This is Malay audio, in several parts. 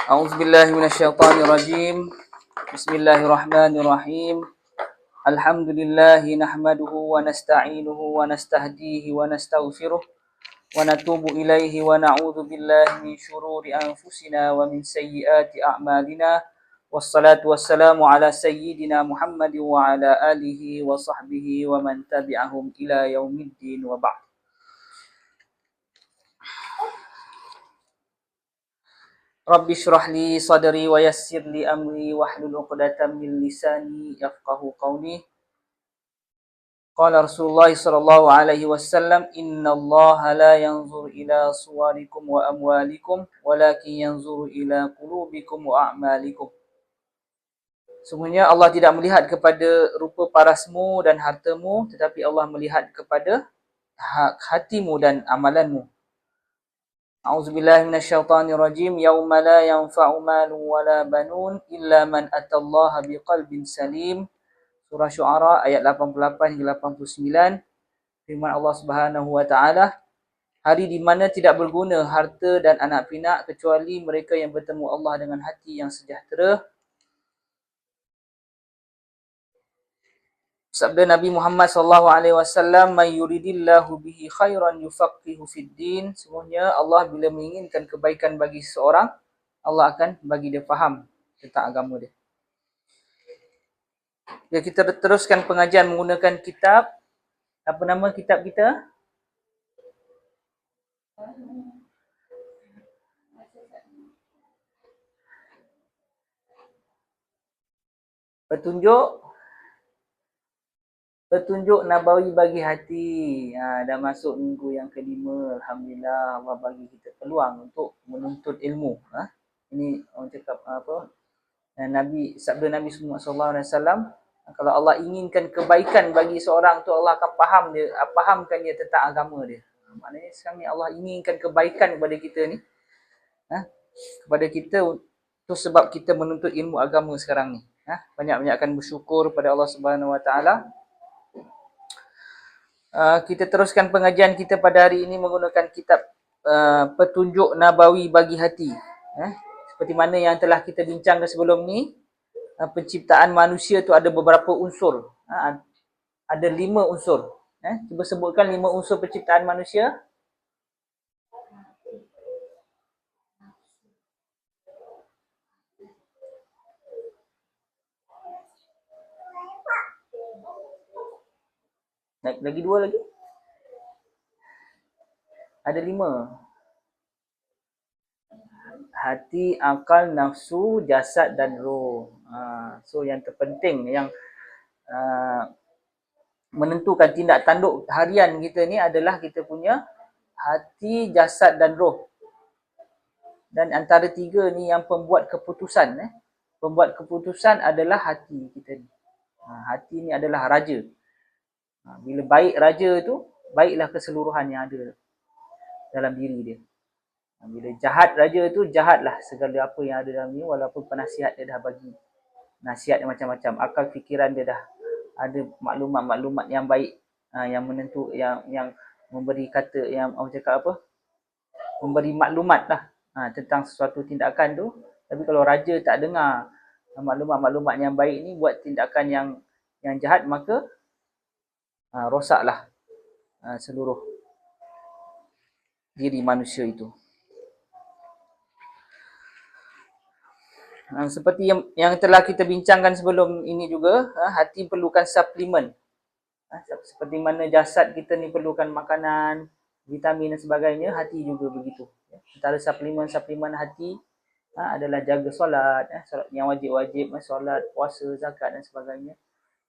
A'udzubillahi minasyaitonirrajim. Bismillahirrahmanirrahim. Alhamdulillahi nahmaduhu wa nasta'inuhu wa nastahdihi wa nastaghfiruh wa natubu ilaihi wa na'udzu billahi min syururi anfusina wa min sayyiati a'malina. Wassalatu wassalamu ala sayyidina Muhammadin wa ala alihi wa sahbihi wa man tabi'ahum ila yaumiddin wa ba'd. Rabbi syrah li sadri wa yassir li amri wahlul 'uqdatam min lisani yafqahu qawli. Qala Rasulullah sallallahu alaihi wasallam, innallaha la yanzur ila suwarikum wa amwalikum walakin yanzur ila qulubikum wa a'malikum. Sungguhnya Allah tidak melihat kepada rupa parasmu dan hartamu, tetapi Allah melihat kepada hatimu dan amalanmu. A'udzubillahi minasyaitonirrajim. Yauma la yanfa'u malun wala banun illa man atallaha biqalbin salim. Surah Syu'ara ayat 88 hingga 89. Firman Allah Subhanahu wa taala, hari di mana tidak berguna harta dan anak pinak kecuali mereka yang bertemu Allah dengan hati yang sejahtera. Sabda Nabi Muhammad sallallahu alaihi wasallam, "May yuridillahu bihi khairan yufaqihu fid din." Sesungguhnya Allah bila menginginkan kebaikan bagi seseorang, Allah akan bagi dia faham tentang agama dia. Ya, kita teruskan pengajian menggunakan kitab. Apa nama kitab kita? Petunjuk Nabawi bagi hati. Dah masuk minggu yang kelima. Alhamdulillah, Allah bagi kita peluang untuk menuntut ilmu. Ini orang cakap apa? Nabi, sabda Nabi sallallahu alaihi wasallam, kalau Allah inginkan kebaikan bagi seorang tu, Allah akan fahamkan dia tentang agama dia. Maknanya sekarang ni Allah inginkan kebaikan kepada kita ni. Kepada kita tu sebab kita menuntut ilmu agama sekarang ni. Banyak-banyakkan bersyukur pada Allah Subhanahu wa taala. Kita teruskan pengajian kita pada hari ini menggunakan kitab Petunjuk Nabawi bagi hati. Seperti mana yang telah kita bincangkan sebelum ni, penciptaan manusia tu ada beberapa unsur. Ada 5 unsur. Cuba sebutkan 5 unsur penciptaan manusia. Lagi 2 lagi. Ada 5. Hati, akal, nafsu, jasad dan roh. So yang terpenting, yang menentukan tindak tanduk harian kita ni adalah kita punya hati, jasad dan roh. Dan antara 3 ni yang pembuat keputusan. Pembuat keputusan adalah hati kita ni. Hati ni adalah raja. Bila baik raja tu, baiklah keseluruhan yang ada dalam diri dia. Bila jahat raja tu, jahatlah segala apa yang ada dalam ni, walaupun penasihat dia dah bagi nasihat yang macam-macam. Akal fikiran dia dah ada maklumat-maklumat yang baik, yang menentu, yang memberi kata, yang orang cakap apa, memberi maklumat lah tentang sesuatu tindakan tu. Tapi kalau raja tak dengar maklumat-maklumat yang baik ni, buat tindakan yang jahat, maka rosaklah seluruh diri manusia itu. Seperti yang telah kita bincangkan sebelum ini juga, hati perlukan suplemen. Seperti mana jasad kita ni perlukan makanan, vitamin dan sebagainya, hati juga begitu. Antara suplemen hati adalah jaga solat, solat yang wajib-wajib, solat, puasa, zakat dan sebagainya.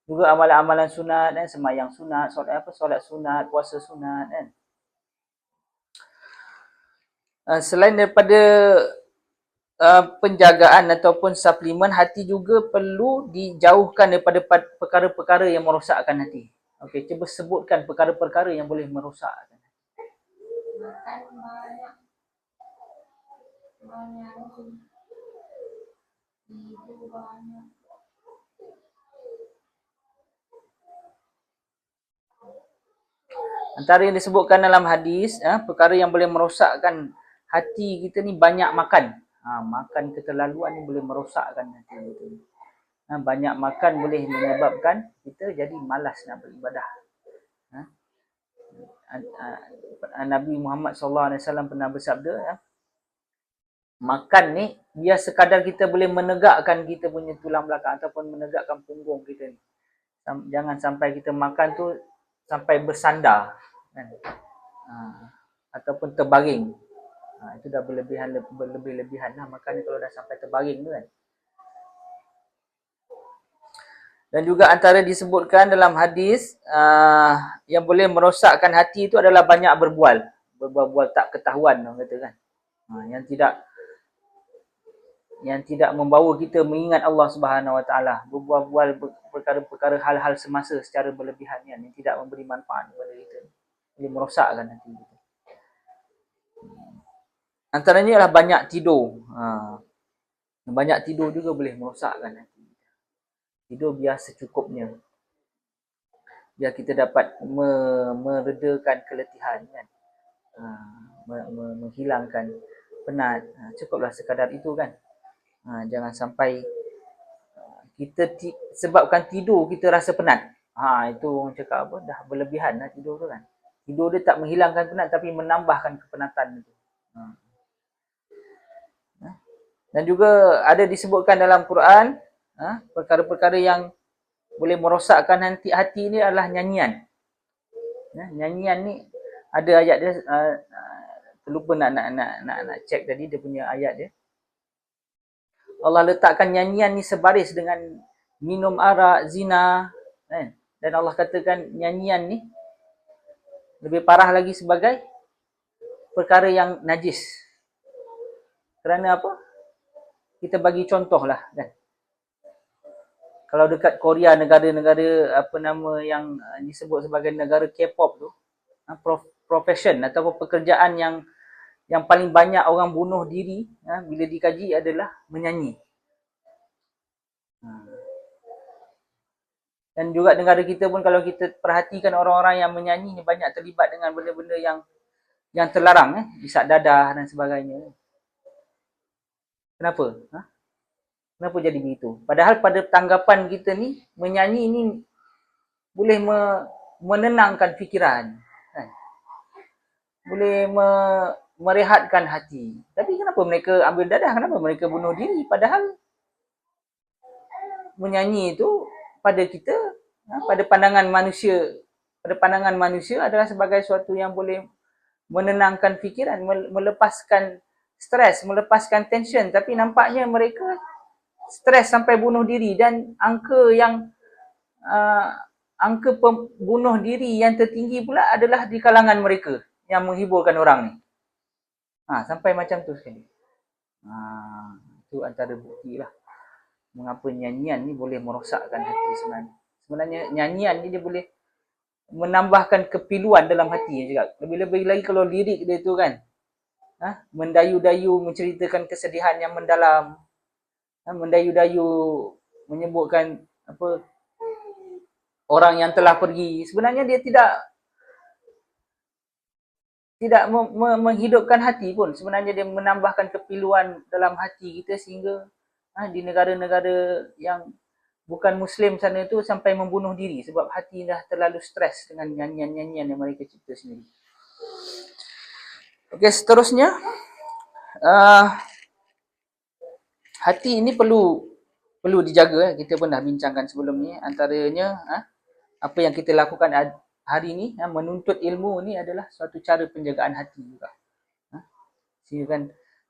Juga amalan-amalan sunat, sembahyang sunat, solat sunat, puasa sunat, Selain daripada penjagaan ataupun suplemen, hati juga perlu dijauhkan daripada perkara-perkara yang merosakkan hati. Okey, cuba sebutkan perkara-perkara yang boleh merosakkan. Makan banyak. Tidur banyak. Antara yang disebutkan dalam hadis, perkara yang boleh merosakkan hati kita ni, banyak makan. Makan keterlaluan ni boleh merosakkan hati kita. Banyak makan boleh menyebabkan kita jadi malas nak beribadah. Nabi Muhammad SAW pernah bersabda, makan ni biar sekadar kita boleh menegakkan kita punya tulang belakang ataupun menegakkan punggung kita ni. Jangan sampai kita makan tu sampai bersandar kan? Ataupun terbaring. Itu dah berlebih-lebihan lah makan ni kalau dah sampai terbaring tu kan. Dan juga antara disebutkan dalam hadis yang boleh merosakkan hati itu adalah banyak berbual. Berbual tak ketahuan orang kata kan. Yang tidak membawa kita mengingat Allah Subhanahu Wa Taala. Berbual-bual perkara-perkara hal-hal semasa secara berlebihan yang tidak memberi manfaat kepada kita. Boleh merosakkan hati kita. Antaranya adalah banyak tidur. Banyak tidur juga boleh merosakkan hati. Tidur biar secukupnya. Biar kita dapat meredakan keletihan kan. Menghilangkan penat. Cukuplah sekadar itu kan. Jangan sampai kita sebabkan tidur kita rasa penat. Itu orang cakap apa? Dah berlebihan lah tidur tu kan. Tidur dia tak menghilangkan penat tapi menambahkan kepenatan itu. Dan juga ada disebutkan dalam Quran perkara-perkara yang boleh merosakkan hati ni adalah nyanyian. Nyanyian ni ada ayat dia, terlupa nak cek tadi dia punya ayat dia. Allah letakkan nyanyian ni sebaris dengan minum arak, zina kan? Dan Allah katakan nyanyian ni lebih parah lagi sebagai perkara yang najis. Kerana apa? Kita bagi contoh lah kan. Kalau dekat Korea, negara-negara yang disebut sebagai negara K-pop tu, profession ataupun pekerjaan yang paling banyak orang bunuh diri bila dikaji adalah menyanyi. Dan juga negara kita pun kalau kita perhatikan orang-orang yang menyanyi ni banyak terlibat dengan benda-benda yang terlarang, isak dadah dan sebagainya. Kenapa? Kenapa jadi begitu? Padahal pada tanggapan kita ni, menyanyi ni boleh menenangkan fikiran. Boleh merehatkan hati. Tapi kenapa mereka ambil dadah? Kenapa mereka bunuh diri? Padahal menyanyi itu pada kita, pada pandangan manusia adalah sebagai sesuatu yang boleh menenangkan fikiran, melepaskan stres, melepaskan tension. Tapi nampaknya mereka stres sampai bunuh diri dan angka bunuh diri yang tertinggi pula adalah di kalangan mereka yang menghiburkan orang ni. Sampai macam tu sekali. Itu antara bukti lah mengapa nyanyian ni boleh merosakkan hati sebenarnya. Sebenarnya nyanyian ni dia boleh menambahkan kepiluan dalam hati juga. Lebih-lebih lagi kalau lirik dia tu kan, mendayu-dayu menceritakan kesedihan yang mendalam, mendayu-dayu menyebutkan orang yang telah pergi. Sebenarnya dia tidak menghidupkan hati pun. Sebenarnya dia menambahkan kepiluan dalam hati kita sehingga di negara-negara yang bukan Muslim sana tu sampai membunuh diri sebab hati dah terlalu stres dengan nyanyian-nyanyian yang mereka cipta sendiri. Okey, seterusnya hati ini perlu dijaga. Kita pun dah bincangkan sebelum ni. Antaranya apa yang kita lakukan hari ni, menuntut ilmu ni adalah suatu cara penjagaan hati juga. Sehingga kan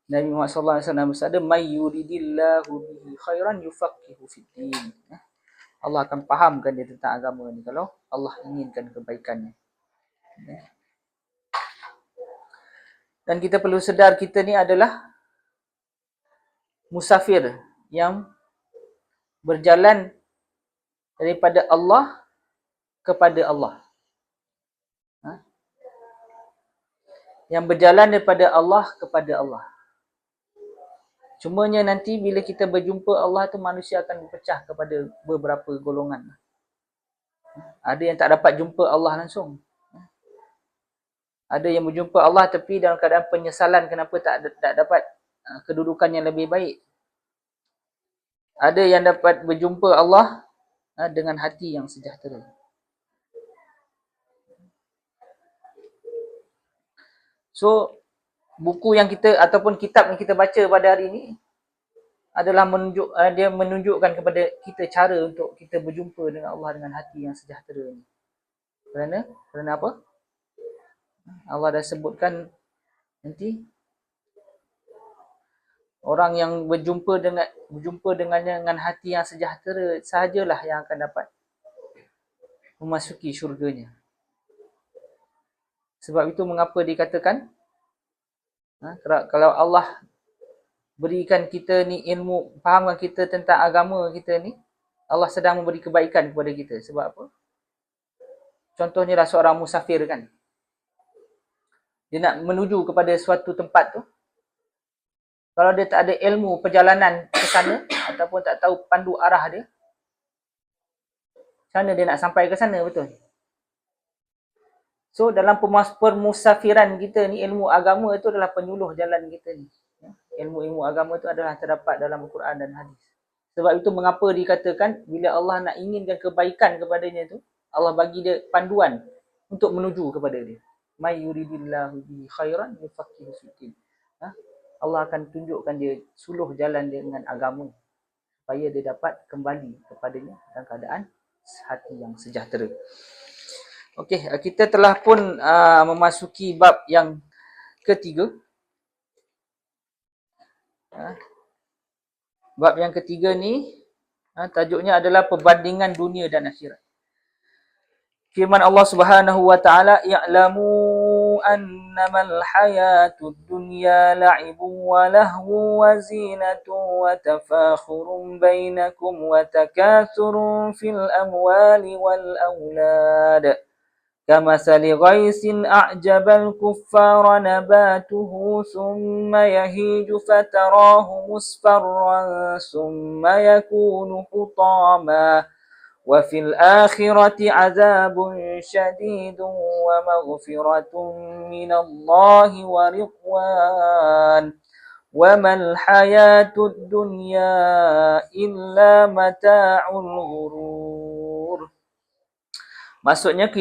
Nabi Muhammad SAW bersabda, "May yuridillahu bihi khairan yufaqihu fid-din." Allah akan fahamkan dia tentang agama ni kalau Allah inginkan kebaikannya. Dan kita perlu sedar kita ni adalah musafir yang berjalan daripada Allah kepada Allah. Yang berjalan daripada Allah kepada Allah. Cumanya nanti bila kita berjumpa Allah tu, manusia akan berpecah kepada beberapa golongan. Ada yang tak dapat jumpa Allah langsung. Ada yang berjumpa Allah tapi dalam keadaan penyesalan kenapa tak dapat kedudukan yang lebih baik. Ada yang dapat berjumpa Allah dengan hati yang sejahtera. So, buku yang kita ataupun kitab yang kita baca pada hari ini adalah dia menunjukkan kepada kita cara untuk kita berjumpa dengan Allah dengan hati yang sejahtera ini. Kerana apa? Allah dah sebutkan nanti orang yang berjumpa dengannya dengan hati yang sejahtera sahajalah yang akan dapat memasuki syurganya. Sebab itu mengapa dikatakan kalau Allah berikan kita ni ilmu, fahamkan kita tentang agama kita ni, Allah sedang memberi kebaikan kepada kita. Sebab apa? Contohnya lah seorang musafir kan. Dia nak menuju kepada suatu tempat tu. Kalau dia tak ada ilmu perjalanan ke sana ataupun tak tahu pandu arah dia, macam mana dia nak sampai ke sana, betul? So dalam permusafiran kita ni, ilmu agama itu adalah penyuluh jalan kita ni. Ilmu-ilmu agama itu adalah terdapat dalam Al-Quran dan hadis. Sebab itu mengapa dikatakan bila Allah nak inginkan kebaikan kepadanya tu, Allah bagi dia panduan untuk menuju kepada dia. May yuridillahu bihi khairan yufaqihu fiddin. Allah akan tunjukkan dia suluh jalan dia dengan agama supaya dia dapat kembali kepadanya dalam keadaan hati yang sejahtera. Okey, kita telah pun memasuki bab yang ketiga. Bab yang ketiga ni tajuknya adalah perbandingan dunia dan akhirat. Firman Allah Subhanahu wa taala, "Ya'lamu annamal hayatud dunya la'ibun wa lahwun wa zinatun wa tafakhurun bainakum wa takathurun fil amwali wal aulad. Kamathali ghaisin a'jabal kuffara nabatuhu thumma yahiju fatarahu musfarran thumma yakunu hutama. وفي الآخرة عذاب شديد ومغفرة من الله ورضوان وما الحياة الدنيا إلا متاع الغرور." Maksudnya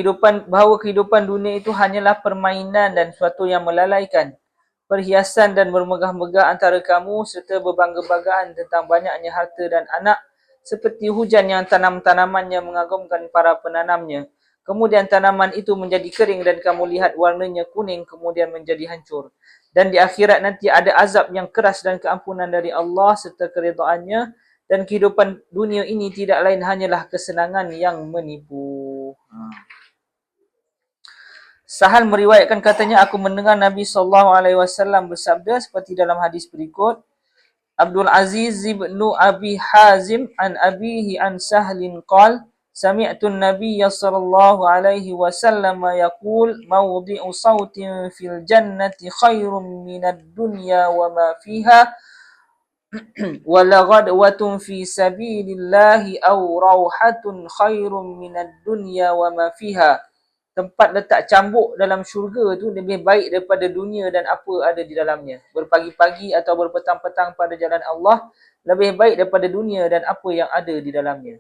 bahawa kehidupan dunia itu hanyalah permainan dan suatu yang melalaikan, perhiasan dan bermegah-megah antara kamu serta berbangga-banggaan tentang banyaknya harta dan anak, seperti hujan yang tanamannya mengagumkan para penanamnya. Kemudian tanaman itu menjadi kering dan kamu lihat warnanya kuning kemudian menjadi hancur. Dan di akhirat nanti ada azab yang keras dan keampunan dari Allah serta keridhaannya, dan kehidupan dunia ini tidak lain hanyalah kesenangan yang menipu. Sahal meriwayatkan katanya, aku mendengar Nabi SAW bersabda seperti dalam hadis berikut. Abdul Aziz ibn Abi Hazim an abihi an Sahlin qal sami'tu an-nabiyya sallallahu alaihi wasallam yaqul mawdi'u sautin fil jannati khairum minad dunya wa ma fiha wa la ghadwatun fi sabilillahi aw rawhatun khairum minad dunya wa ma fiha. Tempat letak cambuk dalam syurga tu lebih baik daripada dunia dan apa ada di dalamnya. Berpagi-pagi atau berpetang-petang pada jalan Allah lebih baik daripada dunia dan apa yang ada di dalamnya.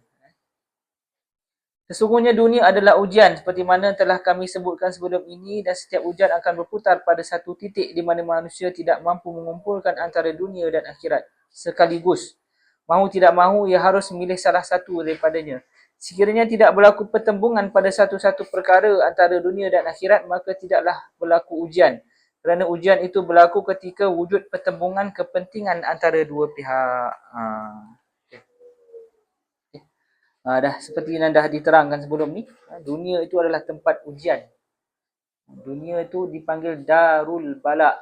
Sesungguhnya dunia adalah ujian seperti mana telah kami sebutkan sebelum ini, dan setiap ujian akan berputar pada satu titik di mana manusia tidak mampu mengumpulkan antara dunia dan akhirat sekaligus. Mahu tidak mahu ia harus memilih salah satu daripadanya. Sekiranya tidak berlaku pertembungan pada satu-satu perkara antara dunia dan akhirat, maka tidaklah berlaku ujian. Kerana ujian itu berlaku ketika wujud pertembungan kepentingan antara dua pihak. Dah seperti yang dah diterangkan sebelum ni, dunia itu adalah tempat ujian. Dunia itu dipanggil Darul Bala.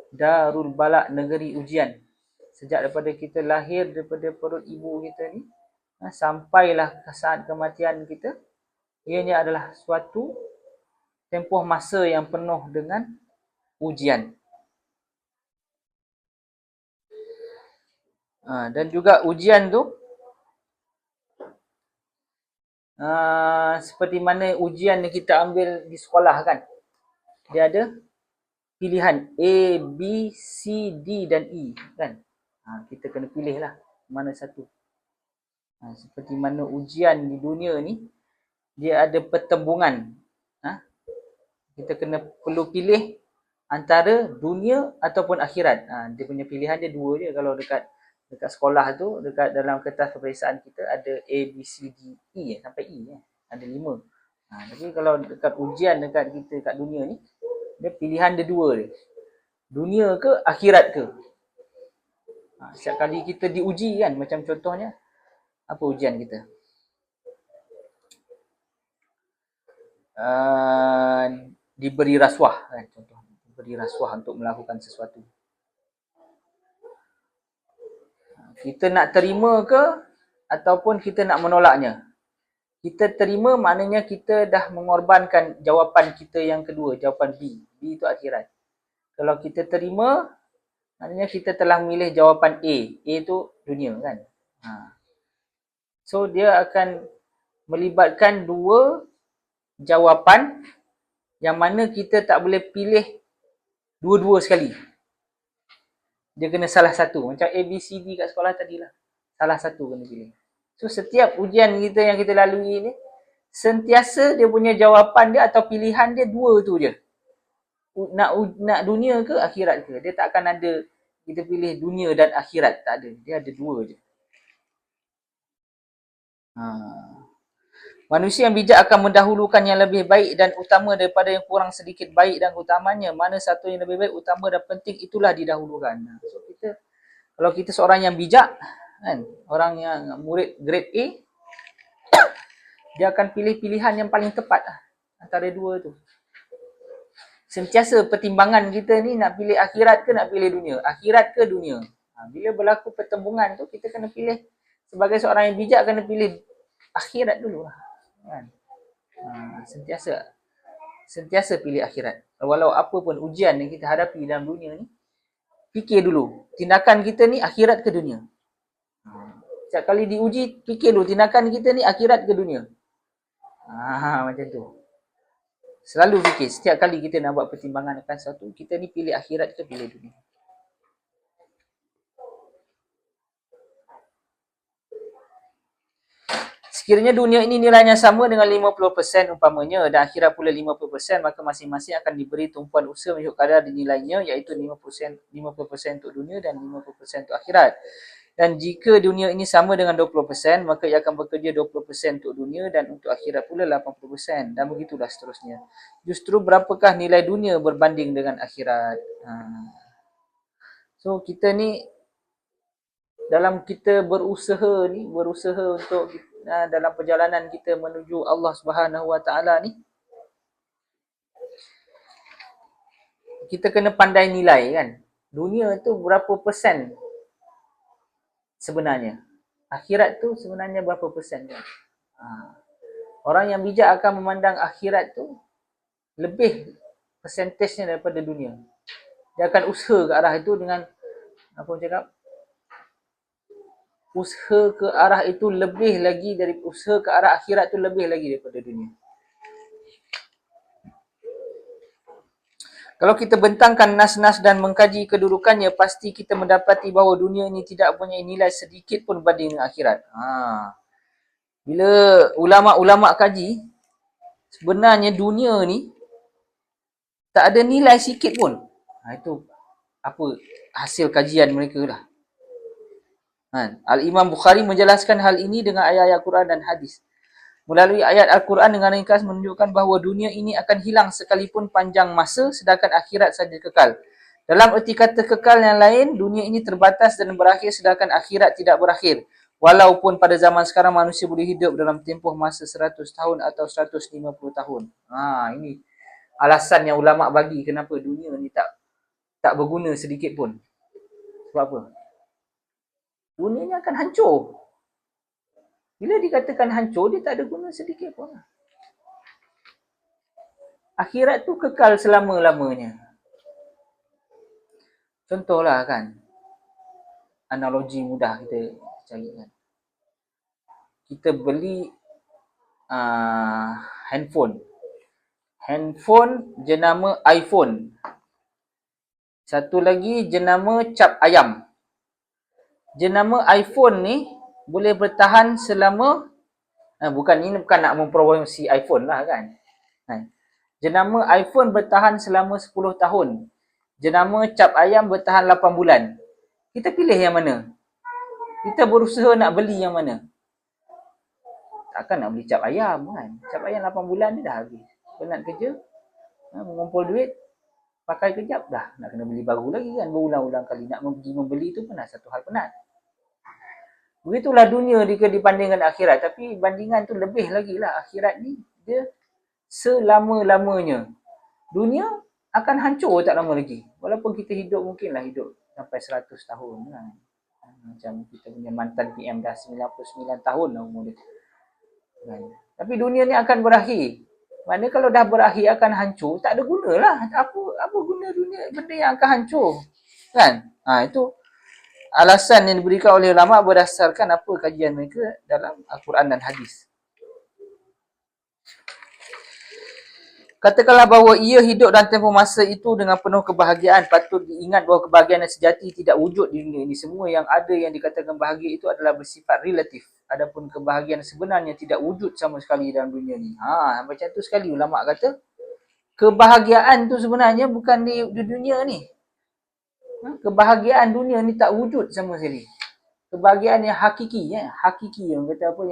Darul Bala, negeri ujian. Sejak daripada kita lahir daripada perut ibu kita ni, sampailah ke saat kematian kita, ianya adalah suatu tempoh masa yang penuh dengan ujian. Dan juga ujian tu seperti mana ujian yang kita ambil di sekolah kan. Dia ada pilihan A, B, C, D dan E kan. Kita kena pilih lah mana satu. Seperti mana ujian di dunia ni, dia ada pertembungan. Kita kena perlu pilih antara dunia ataupun akhirat. Dia punya pilihan dia dua je. Kalau dekat sekolah tu, dekat dalam kertas peperiksaan kita ada A, B, C, D, E sampai E. Ada 5. Tapi kalau dekat ujian dekat kita kat dunia ni, dia pilihan dia dua je. Dunia ke akhirat ke? Setiap kali kita diuji kan, macam contohnya, apa ujian kita? Diberi rasuah kan, contoh. Diberi rasuah untuk melakukan sesuatu. Kita nak terima ke ataupun kita nak menolaknya? Kita terima maknanya kita dah mengorbankan jawapan kita yang kedua, jawapan B. B itu akhirat. Kalau kita terima, maknanya kita telah memilih jawapan A. A itu dunia kan. So dia akan melibatkan dua jawapan yang mana kita tak boleh pilih dua-dua sekali. Dia kena salah satu. Macam A, B, C, D kat sekolah tadilah. Salah satu kena pilih. So setiap ujian kita yang kita lalui ni, sentiasa dia punya jawapan dia atau pilihan dia dua tu je. Nak dunia ke akhirat ke? Dia tak akan ada kita pilih dunia dan akhirat. Tak ada. Dia ada dua je. Manusia yang bijak akan mendahulukan yang lebih baik dan utama daripada yang kurang sedikit baik dan utamanya. Mana satu yang lebih baik, utama dan penting, itulah didahulukan. So kalau kita seorang yang bijak, kan, orang yang murid grade A, dia akan pilih pilihan yang paling tepat antara dua tu. Sentiasa pertimbangan kita ni nak pilih akhirat ke nak pilih dunia. Akhirat ke dunia. Bila berlaku pertembungan tu, kita kena pilih, sebagai seorang yang bijak, kena pilih akhirat dulu lah. Kan? Sentiasa pilih akhirat. Walau apa pun ujian yang kita hadapi dalam dunia ni, fikir dulu, tindakan kita ni akhirat ke dunia. Setiap kali diuji, fikir dulu, tindakan kita ni akhirat ke dunia. Macam tu. Selalu fikir, setiap kali kita nak buat pertimbangan akan sesuatu, kita ni pilih akhirat ke pilih dunia. Sekiranya dunia ini nilainya sama dengan 50% umpamanya dan akhirat pula 50%, maka masing-masing akan diberi tumpuan usaha mengikut kadar dinilainya, iaitu 50% untuk dunia dan 50% untuk akhirat. Dan jika dunia ini sama dengan 20%, maka ia akan bekerja 20% untuk dunia dan untuk akhirat pula 80%. Dan begitulah seterusnya. Justru berapakah nilai dunia berbanding dengan akhirat? So kita ni, dalam kita berusaha untuk dalam perjalanan kita menuju Allah Subhanahu Wa Taala ni, kita kena pandai nilai kan. Dunia tu berapa persen sebenarnya? Akhirat tu sebenarnya berapa persen kan? Orang yang bijak akan memandang akhirat tu lebih persentasenya daripada dunia. Dia akan usaha ke arah itu dengan, apa orang cakap, usaha ke arah itu lebih lagi dari usaha ke arah akhirat tu lebih lagi daripada dunia. Kalau kita bentangkan nas-nas dan mengkaji kedudukannya, pasti kita mendapati bahawa dunia ini tidak punya nilai sedikit pun berbanding dengan akhirat. Bila ulama-ulama kaji, sebenarnya dunia ni tak ada nilai sikit pun. Itu apa hasil kajian mereka lah. Al-Imam Bukhari menjelaskan hal ini dengan ayat-ayat Quran dan hadis. Melalui ayat Al-Quran dengan ringkas menunjukkan bahawa dunia ini akan hilang sekalipun panjang masa, sedangkan akhirat saja kekal. Dalam erti kata kekal yang lain, dunia ini terbatas dan berakhir, sedangkan akhirat tidak berakhir. Walaupun pada zaman sekarang manusia boleh hidup dalam tempoh masa 100 tahun atau 150 tahun. Ini alasan yang ulama bagi kenapa dunia ni tak berguna sedikit pun. Sebab apa? Dunia ni akan hancur. Bila dikatakan hancur, dia tak ada guna sedikit pun. Akhirat tu kekal selama-lamanya. Contohlah kan, analogi mudah kita cari kan. Kita beli handphone. Handphone jenama iPhone. Satu lagi jenama cap ayam. Jenama iPhone ni boleh bertahan selama ini bukan nak mempromosi iPhone lah kan. Jenama iPhone bertahan selama 10 tahun. Jenama cap ayam bertahan 8 bulan. Kita pilih yang mana? Kita berusaha nak beli yang mana? Takkan nak beli cap ayam kan. Cap ayam 8 bulan dia dah habis. Penat kerja, mengumpul duit, pakai kejap dah. Nak kena beli baru lagi kan. Berulang-ulang kali. Nak pergi membeli tu pun satu hal penat. Begitulah dunia jika dibandingkan akhirat. Tapi bandingan tu lebih lagi lah. Akhirat ni dia selama-lamanya. Dunia akan hancur tak lama lagi. Walaupun kita hidup mungkinlah hidup sampai 100 tahun kan. Macam kita punya mantan PM dah 99 tahun lah umur dia. Kan? Tapi dunia ni akan berakhir. Mana kalau dah berakhir akan hancur, tak ada guna lah. Apa guna dunia benda yang akan hancur. Kan? Itu alasan yang diberikan oleh ulama berdasarkan apa kajian mereka dalam Al-Quran dan hadis. Katakanlah bahawa ia hidup dalam tempoh masa itu dengan penuh kebahagiaan. Patut diingat bahawa kebahagiaan yang sejati tidak wujud di dunia ini. Semua yang ada yang dikatakan bahagia itu adalah bersifat relatif. Adapun kebahagiaan sebenarnya tidak wujud sama sekali dalam dunia ini. Macam tu sekali ulama kata. Kebahagiaan tu sebenarnya bukan di dunia ni. Kebahagiaan dunia ni tak wujud sama sekali. Kebahagiaan yang hakiki. Hakiki yang kata apa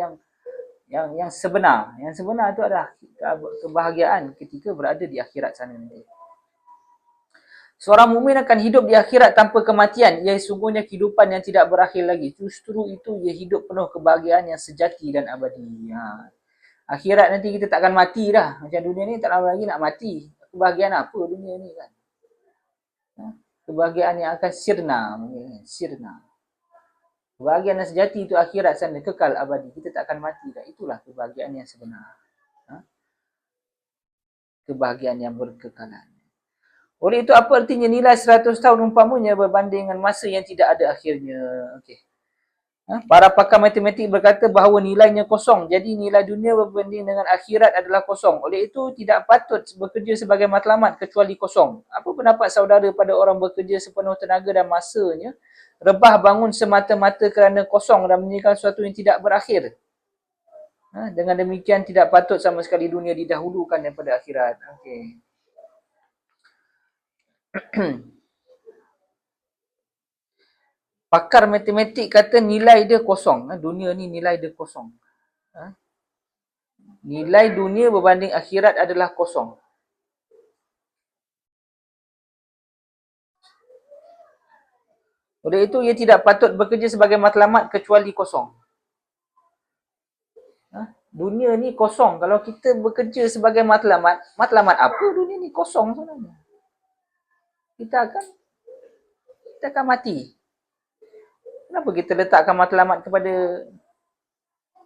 yang sebenar. Yang sebenar itu adalah kebahagiaan ketika berada di akhirat sana nanti. Seorang mukmin akan hidup di akhirat tanpa kematian. Ia sungguhnya kehidupan yang tidak berakhir lagi. Justru itu ia hidup penuh kebahagiaan yang sejati dan abadi. Akhirat nanti kita tak akan mati dah. Macam dunia ni tak lama lagi nak mati. Kebahagiaan apa dunia ni kan? Kebahagiaan yang akan sirna. Kebahagiaan yang sejati itu akhirat sana, kekal abadi. Kita tak akan mati dah. Itulah kebahagiaan yang sebenar. Kebahagiaan yang berkekalan. Oleh itu apa artinya nilai 100 tahun umpamanya berbanding dengan masa yang tidak ada akhirnya. Okey. Para pakar matematik berkata bahawa nilainya kosong. Jadi nilai dunia berbanding dengan akhirat adalah kosong. Oleh itu tidak patut bekerja sebagai matlamat kecuali kosong. Apa pendapat saudara pada orang bekerja sepenuh tenaga dan masanya, rebah bangun semata-mata kerana kosong dan meninggalkan sesuatu yang tidak berakhir? Dengan demikian tidak patut sama sekali dunia didahulukan daripada akhirat. Okey. Pakar matematik kata nilai dia kosong. Dunia ni nilai dia kosong. Nilai dunia berbanding akhirat adalah kosong. Oleh itu ia tidak patut bekerja sebagai matlamat kecuali kosong. Dunia ni kosong. Kalau kita bekerja sebagai matlamat apa dunia ni kosong sebenarnya. Kita akan mati. Kenapa kita letakkan matlamat kepada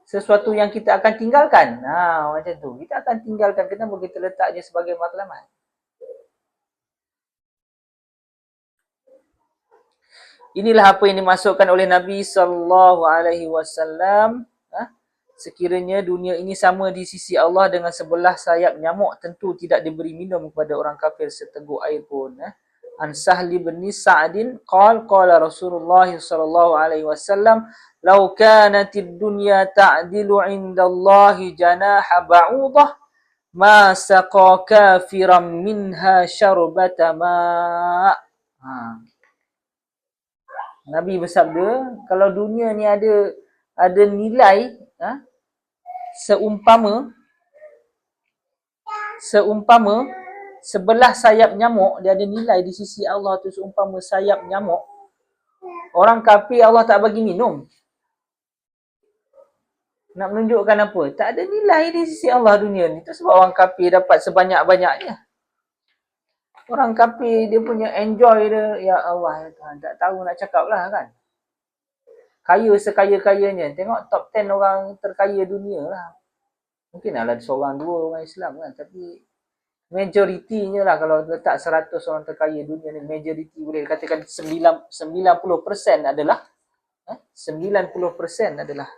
sesuatu yang kita akan tinggalkan? Macam tu. Kita akan tinggalkan. Kenapa kita letaknya sebagai matlamat? Inilah apa yang dimasukkan oleh Nabi SAW. Sekiranya dunia ini sama di sisi Allah dengan sebelah sayap nyamuk, tentu tidak diberi minum kepada orang kafir seteguk air pun. An Sahl bin Sa'din qala Rasulullah sallallahu alaihi wasallam, "Law kanatid dunya ta'dilu 'inda Allah janaha ba'udah, ma saqa kafiran minha syarbata ma." Nabi bersabda, kalau dunia ni ada nilai seumpama sebelah sayap nyamuk, dia ada nilai di sisi Allah tu seumpama sayap nyamuk. Orang kafir Allah tak bagi minum. Nak menunjukkan apa? Tak ada nilai di sisi Allah dunia ni. Itu sebab orang kafir dapat sebanyak-banyaknya. Orang kafir dia punya enjoy dia, ya Allah, tak tahu nak cakap lah kan. Kaya sekaya-kayanya. Tengok top 10 orang terkaya dunia lah. Mungkin ada seorang dua orang Islam kan. Tapi majoritinya lah, kalau letak 100 orang terkaya dunia ni, majoriti boleh dikatakan 90% adalah 90% adalah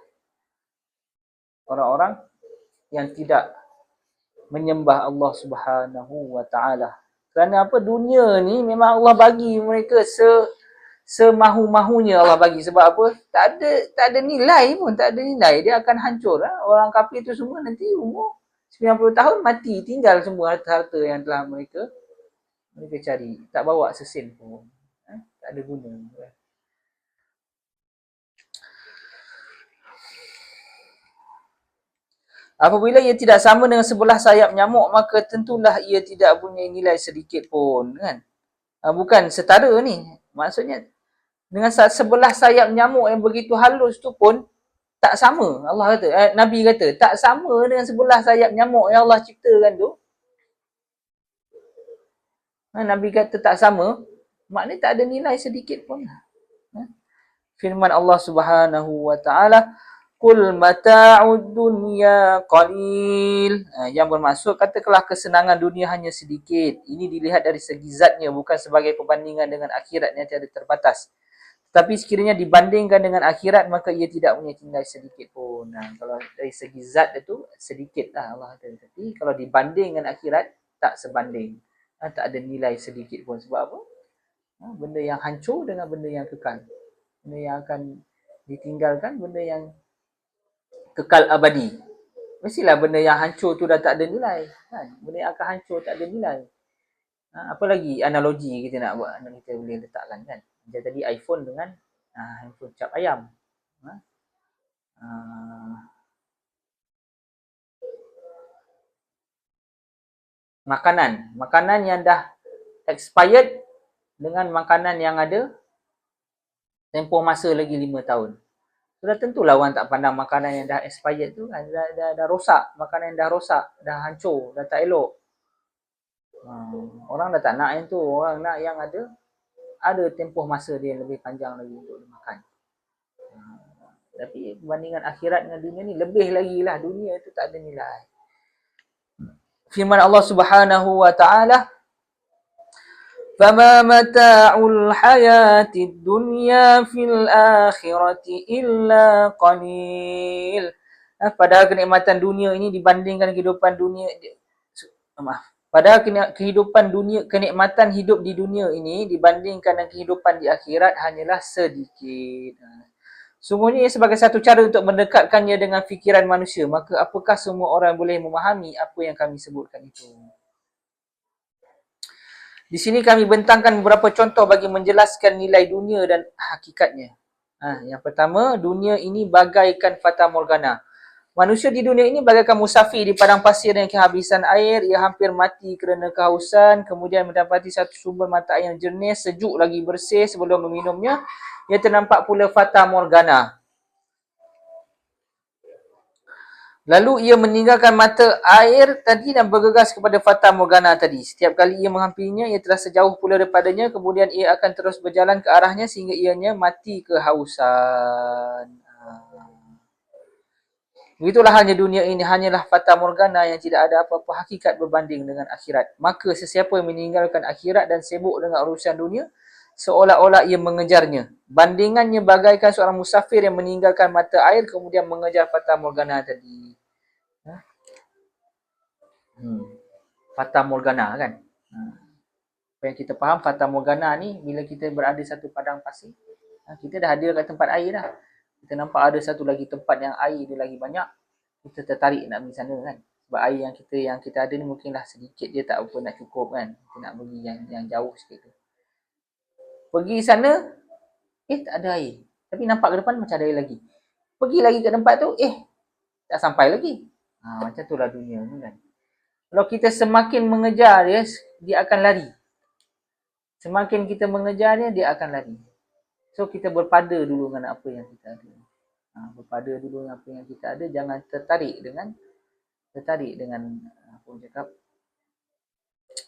orang-orang yang tidak menyembah Allah Subhanahu wa ta'ala. Kerana apa? Dunia ni memang Allah bagi mereka semahu-mahunya Allah bagi. Sebab apa? Tak ada nilai pun, tak ada nilai. Dia akan hancur. Orang kafir tu semua nanti umur 90 tahun mati, tinggal semua harta-harta yang telah mereka cari. Tak bawa sesin pun. Tak ada guna. Apabila ia tidak sama dengan sebelah sayap nyamuk, maka tentulah ia tidak punya nilai sedikit pun, kan? Bukan setara ni. Maksudnya dengan sebelah sayap nyamuk yang begitu halus tu pun tak sama. Allah kata, Nabi kata, tak sama dengan sebelah sayap nyamuk yang Allah ciptakan tu. Nabi kata tak sama, maknanya tak ada nilai sedikit pun. Firman Allah Subhanahu wa taala, "Qul mata'ud dunya qalil." Yang bermaksud, katakanlah kesenangan dunia hanya sedikit. Ini dilihat dari segi zatnya, bukan sebagai perbandingan dengan akhirat yang tiada terbatas. Tapi sekiranya dibandingkan dengan akhirat, maka ia tidak punya nilai sedikit pun. Kalau dari segi zat itu, sedikit lah Allah kata. Tapi kalau dibanding dengan akhirat, tak sebanding. Tak ada nilai sedikit pun. Sebab apa? Benda yang hancur dengan benda yang kekal. Benda yang akan ditinggalkan, benda yang kekal abadi. Mestilah benda yang hancur tu dah tak ada nilai. Kan? Benda yang akan hancur tak ada nilai. Apa lagi analogi kita nak buat? Kita boleh letakkan, kan? Macam tadi iPhone dengan handphone cap ayam. Makanan yang dah expired dengan makanan yang ada tempoh masa lagi 5 tahun. Sudah tentulah orang tak pandang makanan yang dah expired tu kan, dah rosak. Makanan yang dah rosak, dah hancur, dah tak elok. Orang dah tak nak yang tu. Orang nak yang ada tempoh masa dia lebih panjang lagi untuk dimakan. Tapi berbandingan akhirat dengan dunia ni, lebih lagi lah. Dunia tu tak ada nilai. Firman Allah Subhanahu wa ta'ala, "Fama mata'ul hayatid dunya fil akhirati illa qalil." Padahal kenikmatan dunia ini dibandingkan kehidupan dunia, padahal kehidupan dunia, kenikmatan hidup di dunia ini dibandingkan dengan kehidupan di akhirat hanyalah sedikit. Sungguhnya ia sebagai satu cara untuk mendekatkannya dengan fikiran manusia. Maka apakah semua orang boleh memahami apa yang kami sebutkan itu? Di sini kami bentangkan beberapa contoh bagi menjelaskan nilai dunia dan hakikatnya. Yang pertama, dunia ini bagaikan fata morgana. Manusia di dunia ini bagaikan musafir di padang pasir yang kehabisan air. Ia hampir mati kerana kehausan. Kemudian mendapati satu sumber mata air yang jernih, sejuk lagi bersih sebelum meminumnya. Ia ternampak pula fata morgana. Lalu ia meninggalkan mata air tadi dan bergegas kepada fata morgana tadi. Setiap kali ia menghampirinya, ia telah sejauh pula daripadanya. Kemudian ia akan terus berjalan ke arahnya sehingga ianya mati kehausan. Begitulah hanya dunia ini, hanyalah fata morgana yang tidak ada apa-apa hakikat berbanding dengan akhirat. Maka sesiapa yang meninggalkan akhirat dan sibuk dengan urusan dunia, seolah-olah ia mengejarnya. Bandingannya bagaikan seorang musafir yang meninggalkan mata air kemudian mengejar fata morgana tadi. Fata morgana, kan? Apa yang kita faham, fata morgana ni bila kita berada satu padang pasir, kita dah ada kat tempat air dah. Kita nampak ada satu lagi tempat yang air dia lagi banyak, kita tertarik nak pergi sana, kan? Sebab air yang kita ada ni mungkinlah sedikit, dia tak apa nak cukup, kan? Kita nak pergi yang jauh sikit tu. Pergi sana, tak ada air. Tapi nampak ke depan macam ada air lagi. Pergi lagi ke tempat tu, tak sampai lagi. Macam tu lah dunia ni, kan? Kalau kita semakin mengejar dia akan lari. Semakin kita mengejar dia akan lari. So kita berpada dulu dengan apa yang kita ada. Berpada dulu dengan apa yang kita ada. Jangan tertarik dengan apa orang cakap,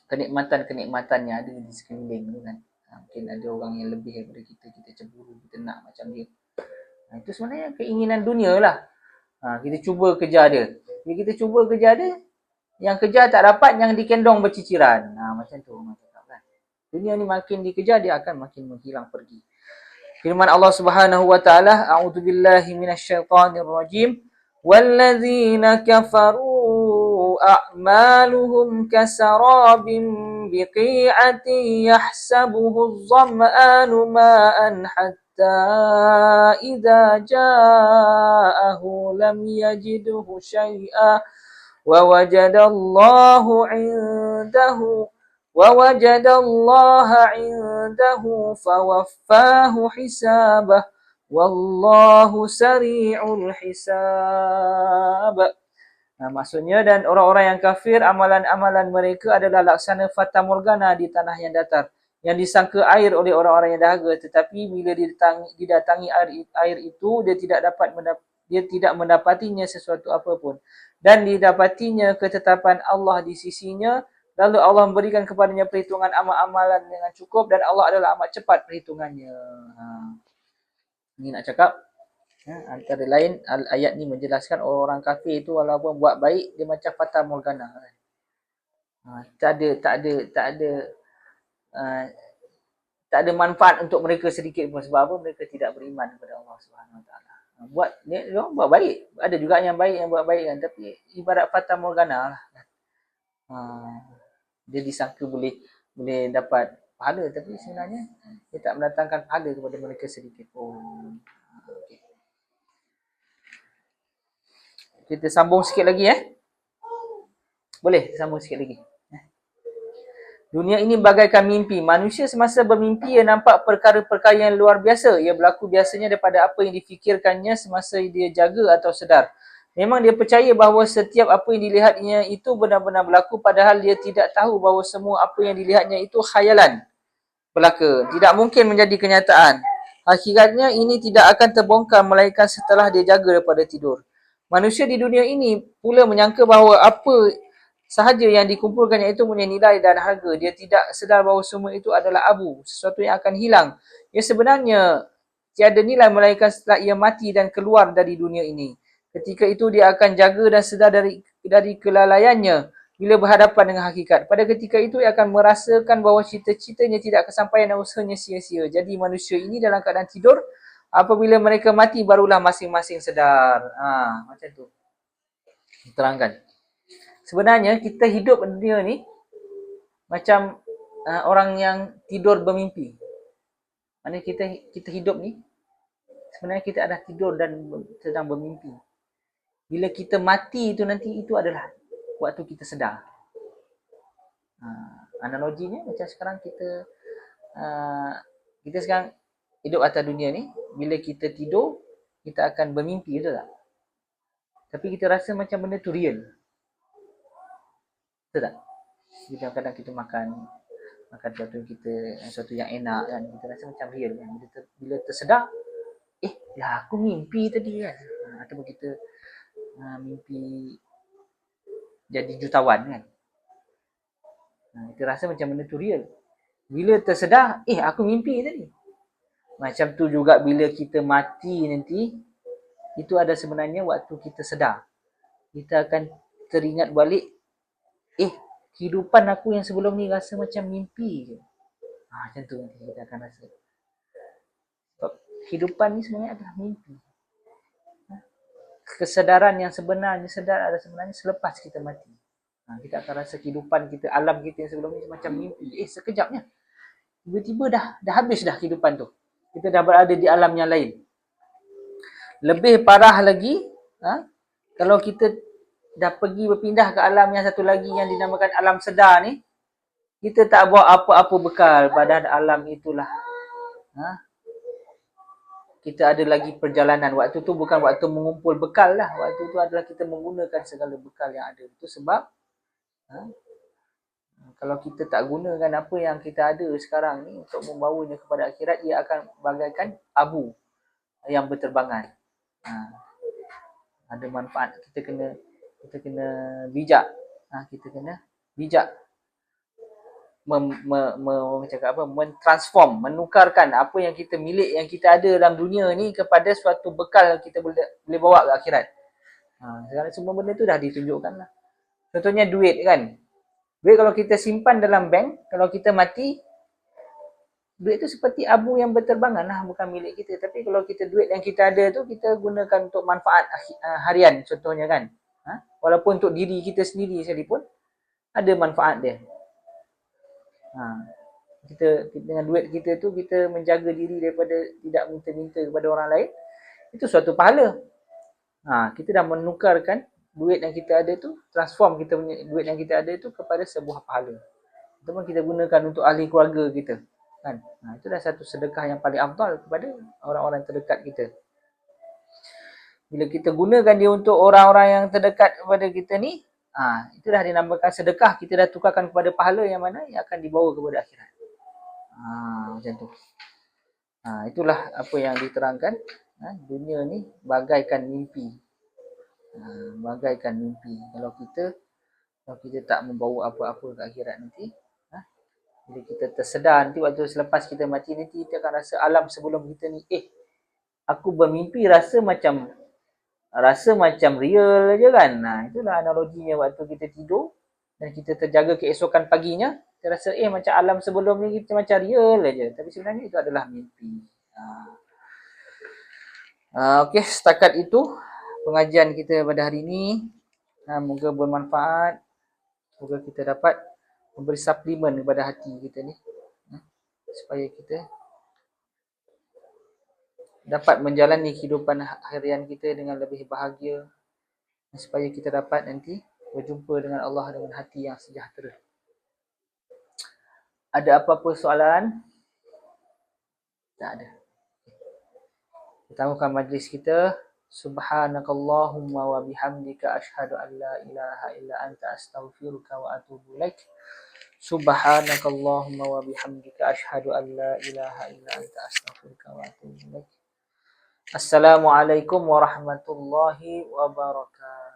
kenikmatan-kenikmatan yang ada di sekeliling tu, kan. Mungkin ada orang yang lebih daripada kita cemburu, kita nak macam dia. Itu sebenarnya keinginan dunia lah. Kita cuba kejar dia. Bila kita cuba kejar dia, yang kejar tak dapat, yang dikendong berciciran. Macam tu. Kan? Dunia ni makin dikejar, dia akan makin menghilang pergi. Firman Allah Subhanahu wa ta'ala, "A'udzubillahi minasyaitonirrajim. Wallazina kafaru a'maluhum kasarabim بقيعة يحسبه الظمآن ماء حتى إذا جاءه لم يجده شيئا ووجد الله عنده فوفاه حسابه والله سريع الحساب. Maksudnya, dan orang-orang yang kafir, amalan-amalan mereka adalah laksana fata morgana di tanah yang datar, yang disangka air oleh orang-orang yang dahaga, tetapi bila didatangi air itu, dia tidak mendapatinya sesuatu apapun, dan didapatinya ketetapan Allah di sisinya, lalu Allah memberikan kepadanya perhitungan amal-amalan dengan cukup, dan Allah adalah amat cepat perhitungannya. Ini nak cakap, antara lain ayat ni menjelaskan orang kafir itu walaupun buat baik dia macam fata morgana. Tak ada manfaat untuk mereka sedikit pun. Sebab apa? Mereka tidak beriman kepada Allah Subhanahu Wa Taala. Buat baik, ada juga yang baik yang buat baik kan, tapi ibarat fata morgana lah. Dia disangka boleh dapat pahala, tapi sebenarnya dia tak mendatangkan pahala kepada mereka sedikit pun. Okay. Kita sambung sikit lagi Boleh sambung sikit lagi. Dunia ini bagaikan mimpi. Manusia semasa bermimpi ia nampak perkara-perkara yang luar biasa. Ia berlaku biasanya daripada apa yang difikirkannya semasa dia jaga atau sedar. Memang dia percaya bahawa setiap apa yang dilihatnya itu benar-benar berlaku, padahal dia tidak tahu bahawa semua apa yang dilihatnya itu khayalan belaka. Tidak mungkin menjadi kenyataan. Hakikatnya ini tidak akan terbongkar melainkan setelah dia jaga daripada tidur. Manusia di dunia ini pula menyangka bahawa apa sahaja yang dikumpulkannya itu punya nilai dan harga. Dia tidak sedar bahawa semua itu adalah abu, sesuatu yang akan hilang. Ia sebenarnya tiada nilai melainkan setelah ia mati dan keluar dari dunia ini. Ketika itu dia akan jaga dan sedar dari kelalaiannya bila berhadapan dengan hakikat. Pada ketika itu ia akan merasakan bahawa cita-citanya tidak kesampaian dan usahanya sia-sia. Jadi manusia ini dalam keadaan tidur, apabila mereka mati barulah masing-masing sedar. Macam tu. Terangkan. Sebenarnya kita hidup di dunia ni macam orang yang tidur bermimpi. Maksudnya kita hidup ni sebenarnya kita ada tidur dan sedang bermimpi. Bila kita mati itu nanti itu adalah waktu kita sedar. Analoginya macam sekarang kita sekarang hidup atas dunia ni, bila kita tidur, kita akan bermimpi, betul tak? Tapi kita rasa macam benda tu real. Betul tak? Kadang-kadang kita makan sesuatu yang enak kan, kita rasa macam real kan. Bila tersedar, aku mimpi tadi kan. Ataupun kita mimpi jadi jutawan kan. Kita rasa macam benda tu real. Bila tersedar, aku mimpi tadi. Macam tu juga bila kita mati nanti, itu ada sebenarnya waktu kita sedar. Kita akan teringat balik, kehidupan aku yang sebelum ni rasa macam mimpi je. Macam tu nanti kita akan rasa. Sebab kehidupan ni sebenarnya adalah mimpi. Kesedaran yang sebenarnya sebenarnya selepas kita mati. Kita akan rasa kehidupan kita, alam kita yang sebelum ni macam mimpi. Sekejapnya. Tiba-tiba dah habis dah kehidupan tu. Kita dah berada di alam yang lain. Lebih parah lagi, kalau kita dah pergi berpindah ke alam yang satu lagi yang dinamakan alam sedar ni, kita tak bawa apa-apa bekal pada alam itulah. Kita ada lagi perjalanan. Waktu tu bukan waktu mengumpul bekal lah. Waktu tu adalah kita menggunakan segala bekal yang ada. Itu sebab kalau kita tak gunakan apa yang kita ada sekarang ni untuk membawanya kepada akhirat, ia akan bagaikan abu yang berterbangan. Ada manfaat. Kita kena bijak. Kita kena bijak mentransform, menukarkan apa yang kita milik, yang kita ada dalam dunia ni kepada suatu bekal yang kita boleh bawa ke akhirat. Sekarang semua benda tu dah ditunjukkan lah. Contohnya duit kan. Duit kalau kita simpan dalam bank, kalau kita mati, duit tu seperti abu yang berterbangan lah, bukan milik kita. Tapi kalau kita duit yang kita ada tu, kita gunakan untuk manfaat harian contohnya kan. Walaupun untuk diri kita sendiri sekalipun, ada manfaat dia. Kita dengan duit kita tu kita menjaga diri daripada tidak minta-minta kepada orang lain, itu suatu pahala. Kita dah menukarkan duit yang kita ada tu, transform kita punya duit yang kita ada tu kepada sebuah pahala. Itu pun kita gunakan untuk ahli keluarga kita, kan. Itu dah satu sedekah yang paling afdal kepada orang-orang terdekat kita. Bila kita gunakan dia untuk orang-orang yang terdekat kepada kita ni, itu dah dinamakan sedekah. Kita dah tukarkan kepada pahala yang mana yang akan dibawa kepada akhirat. Macam tu. Itulah apa yang diterangkan. Dunia ni bagaikan mimpi. Bagaikan mimpi. Kalau kita tak membawa apa-apa ke akhirat nanti, bila kita tersedar nanti waktu selepas kita mati nanti, kita akan rasa alam sebelum kita ni, aku bermimpi rasa macam real je kan. Itulah analoginya waktu kita tidur dan kita terjaga keesokan paginya, kita rasa macam alam sebelum ni kita macam real aja, tapi sebenarnya itu adalah mimpi. Okey, setakat itu pengajian kita pada hari ini. Moga bermanfaat. Moga kita dapat memberi suplemen kepada hati kita ni, supaya kita dapat menjalani kehidupan harian kita dengan lebih bahagia, supaya kita dapat nanti berjumpa dengan Allah dengan hati yang sejahtera. Ada apa-apa soalan? Tak ada. Kita mulakan majlis kita. Subhanakallahumma wa bihamdika asyhadu an la ilaha illa anta astaghfiruka wa atubu ilaik. Subhanakallahumma wa bihamdika asyhadu an la ilaha illa anta astaghfiruka wa atubu ilaik. Assalamualaikum warahmatullahi wabarakatuh.